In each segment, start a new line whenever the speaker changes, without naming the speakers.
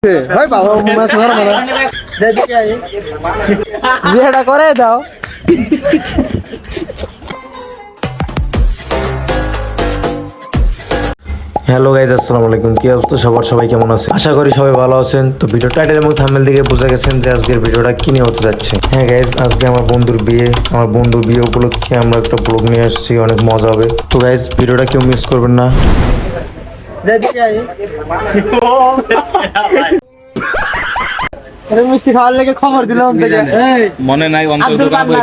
ভাই বাবা মাছ মারা মারা বিয়েটা করে দাও।
হ্যালো গাইজ, আসসালামু আলাইকুম। কি অবস্থা সবার? সবাই কেমন আছে? আশা করি সবাই ভালো আছেন। তো ভিডিও টাইটেল এবং থাম্বনেল দেখে বুঝে গেছেন যে আজকের ভিডিওটা কি নিয়ে হতে যাচ্ছে। হ্যাঁ গাইজ, আজকে আমার বন্ধুর বিয়ে। আমার বন্ধুর বিয়ে উপলক্ষে আমরা একটা ব্লগ নিয়ে আসছি, অনেক মজা হবে। তো গাইজ, ভিডিওটা কেউ মিস করবেন না।
মিষ্টি খাওয়ার লেগে খবর দিলাম
মনে নাই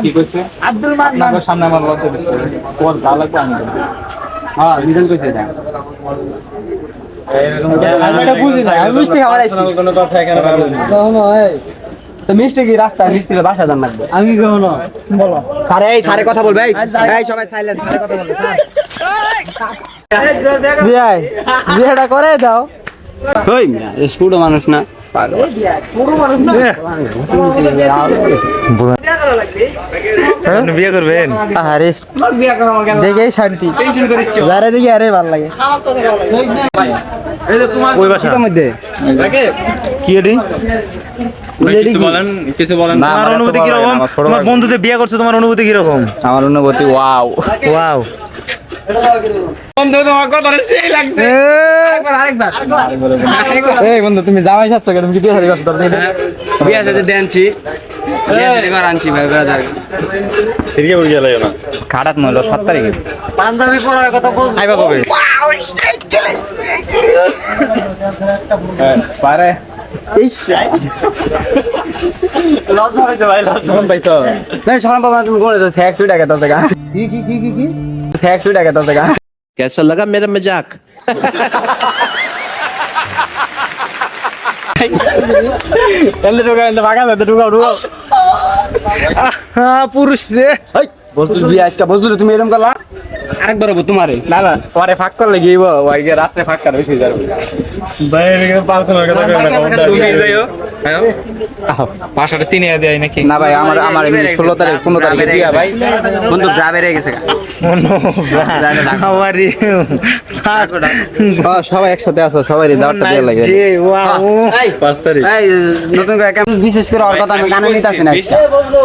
কি কইছে
আব্দুল মান্নান
সামনে আমার লজ্জা দিচ্ছে কোন ভালো লাগবে আমি হ্যাঁ নিজন কইছে এটা
আমি এটা বুঝি না। আমি মিষ্টি খাওয়ার আইছি,
কোনো কথা এখানে বলবো না
তো মিষ্টি কি রাস্তা মিষ্টি বাসা জান লাগবে। আমি কখনো বলো স্যার, এই স্যারে কথা বলবে। এই সবাই সাইলেন্ট, স্যারে কথা বলবে। বিয়ে বিয়েটা করে দাও।
কই মিয়া এ ছোট মানুষ না পাগল
পুরো মানুষ না
আপনি বিয়ে করবেন?
আরে দেখেই শান্তি, যারা দেখি আরে ভালো লাগে।
এই যে তোমার
ওই বাসা
মধ্যে
কি এডি?
কিছু বলেন না
তোমার অনুভূতি কি রকম? তোমার বন্ধু যে বিয়ে করছে, তোমার অনুভূতি কি রকম?
আমার অনুভূতি ওয়াও
ওয়াও।
বন্ধু তোমার কথাটা সেই লাগছে
আরেকবার এই বন্ধু, তুমি জামাই সাচ্ছ কেন? তুমি কি বিয়ে শাদী করছো?
বিয়ে সাথে দেনছি বিয়ে সাথে করে আনছি ভাই ব্রাদার
সিরিয়া উড়ে গেল না।
খাটাত নইলো 7 তারিখে
পাঞ্জাবি পরার কথা বল।
আইবা কবে?
পারে
এই
লজ্জা হইছে ভাই লজ্জা পাইছো
না শরম বাবা, তুমি কোন তো সেক্স উইটা গেতা থেকে কি কি কি কি কি সেক্স উইটা গেতা থেকে।
कैसा लगा मेरा मजाक?
এলে ঢোকা এলে ভাগা দে, ঢোকাও ঢোকাও। পুরুষ রে বলতুল বিয়ে আজকে বলতুল তুমি এরকম করলা।
আরেকবার হবো তোমারে
না না পরে ফাঁক করলে গিয়ে ওই রাত্রে ফাঁক করে শুয়ে যাবে।
বাইরে পার্সোনাল কথা কই না।
তুমি যাইও পাশাটা চিনিয়ে দেয় নাকি
না ভাই, আমার আমার 16 তারিখ 15 তারিখে বিয়া ভাই।
বন্ধু গ্রামে রয়ে গেছে
হাউ আর ইউ?
সবাই একসাথে আছো, সবাই দাওয়াতটা দিয়ে লাগে।
ওয়াও। 5 তারিখ।
এই নতুন করে কেমন বিশেষ করে ওর কথা আমি কানে নিতাছি না।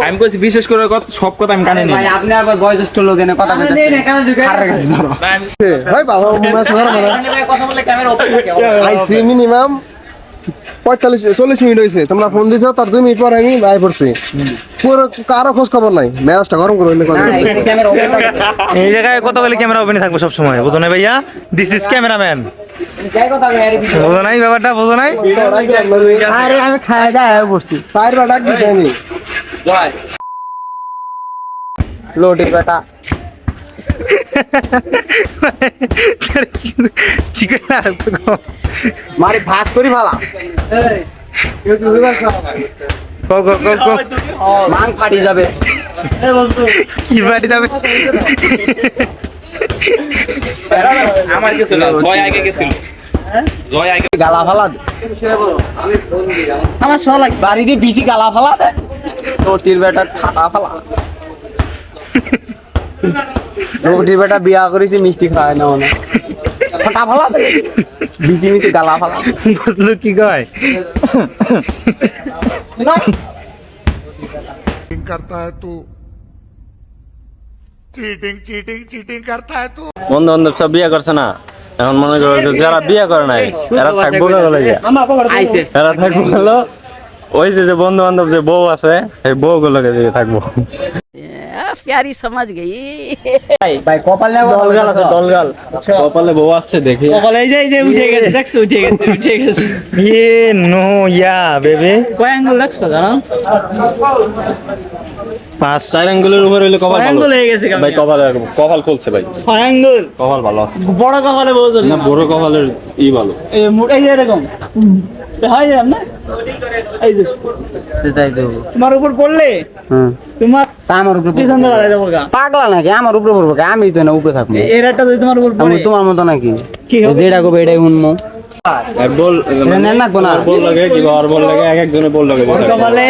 আমি কইছি বিশেষ করে সব কথা আমি কানে নিই
ভাই আপনি আবার বয়োজ্যেষ্ঠ লোক এনে কথা বলতে ছাড় গেছে ধরো।
ভাই বাবা মাছ মারা মারা
কথা বললে ক্যামেরা ওপেন থাকে
আইসি মিনিমাম 45-40 মিনিট হয়েছে। তোমরা ফোন দিছো, তার 2 মিনিট পর আমি আই পড়ছি। পুরো কারো খোঁজ খবর নাই। ম্যাচটা গরম করে হইলে কথা বলতে।
ক্যামেরা ওপেন থাকে।
এই জায়গায় কথা বলে ক্যামেরা ওপেনই থাকবে সব সময়, বুঝো না ভাইয়া? This is cameraman.
যাই কথা কই আরে ভিডিও।
বুঝো নাই ব্যাপারটা? বুঝো নাই?
আরে আমি খাওয়া দাওয়া বসছি।
ফায়ার বা ডাক দিতে আমি।
জয়
লোডি বেটা
ঠিক আছে।
মারি ফাস করি ভালা।
কো কো কো কো
মান ফাটি যাবে।
কি বাড়ি যাবে?
আমার কিছু না জয় আগে গেছিল জয় আগে
গালা ফালা দে। আমার সব লাগে বাড়ি দিয়ে বিসি গালা ফালা দে। লোটির বেটা ফাটা ফালা। লোটির বেটা বিয়া করেছি, মিষ্টি খায় না মানে ফাটা ফালা দে। বিসি মিসি গালা ফালা।
বুঝলো কি কয়?
करता है तू चीटिंग करता है तू।
বন্ধু বান্ধব সব বিয়ে করছে না, এখন মনে করো যে যারা বিয়ে করে নাই এরা থাকবো না বলে
আইছে
এরা থাকবো হলো ওই যে বন্ধু বান্ধব যে বউ আছে, এই বউ গুলোকে থাকবো।
प्यारी समझ गई।
ভাই ভাই কপাল না দলগাল আছে দলগাল।
কপালে বউ আছে দেখি
কপাল এই যে উঠে গেছে, দেখছো উঠে গেছে উঠে গেছে।
ইয়ে নো ইয়া বেবি।
কয় অ্যাঙ্গেল দেখছো জানো?
5-4 আঙ্গুলের উপর হইলে কপাল ভালো।
অ্যাঙ্গেল হয়ে গেছে
ভাই কপাল খুলছে ভাই।
ছয় অ্যাঙ্গেল
কপাল ভালো আছে।
বড় কপালে বউ
না বড় কপালের ই ভালো।
এই মোটাই যে এরকম হয় যায় না। এই যে তোমার উপর পড়লে তোমার আমার উপর পিছন দিয়ে বাড়াই যাবো গা। পাগলা নাকি? আমার উপরে পড়বো কা? আমি তো না উপরে থাকবো। এর একটা যদি তোমার উপর পড়ে তোমার মতো নাকি যেটা কবে এটাই শুনবো।
বল
নেন না কোনা
বল লাগে কি আর বল লাগে, এক একজনের বল লাগে।
কপালে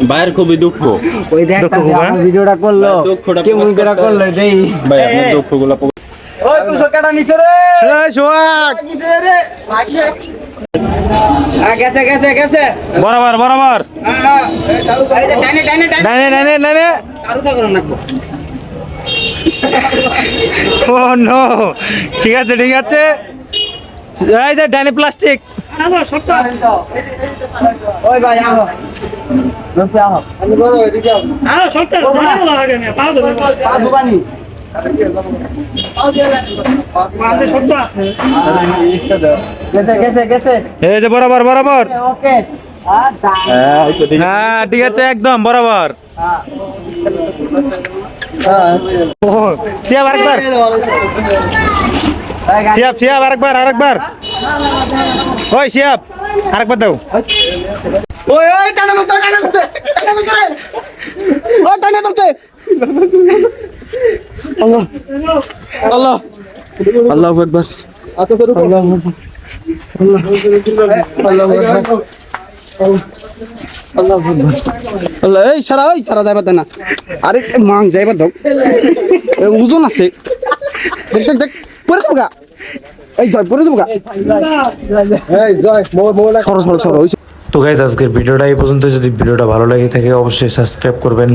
বাইরের খুবই দুঃখ।
ওই দেখতাছি আমার ভিডিওটা করলো, কেমন করে করলো দেই
ভাই আপনার দুঃখগুলো।
ওই তুই সকাটা নিচে রে।
এই সোহাগ
নিচে রে গেছে গেছে গেছে
বরাবর বরাবর
এই যে ডাইনে ডাইনে ডাইনে
ডাইনে ডাইনে ডাইনে
আরো সাগর নাকবো
ও নো ঠিক আছে ঠিক আছে এই যে ডাইনে প্লাস্টিক
ওই ভাই আহো রসে আহো পা দুবানি গেছে গেছে গেছে
এই যে বরাবর বরাবর
ওকে
হ্যাঁ ঠিক আছে একদম বরাবর ও শিয়াব আরেকবার শিয়াব শিয়াব আরেকবার ওই শিয়াব আরেকবার দাও
ওই ওই টানা ধরতে ও টানা ধরতে আল্লাহ আল্লাহ আল্লাহু আকবার আচ্ছা স্যার আল্লাহু আকবার আল্লাহু আকবার আল্লাহু আকবার আল্লাহ এই সারা যাইবার দেনা আরে মাং যাইবার দাও ওজন আছে দেখ দেখ দেখ পড়ে যাবগা এই জয় পড়ে যাবগা এই জয় মোবাইল সরো
তো গাইজ আজকের ভিডিওটা এই পর্যন্ত। যদি ভিডিওটা ভালো লাগে থাকে অবশ্যই সাবস্ক্রাইব করবেন।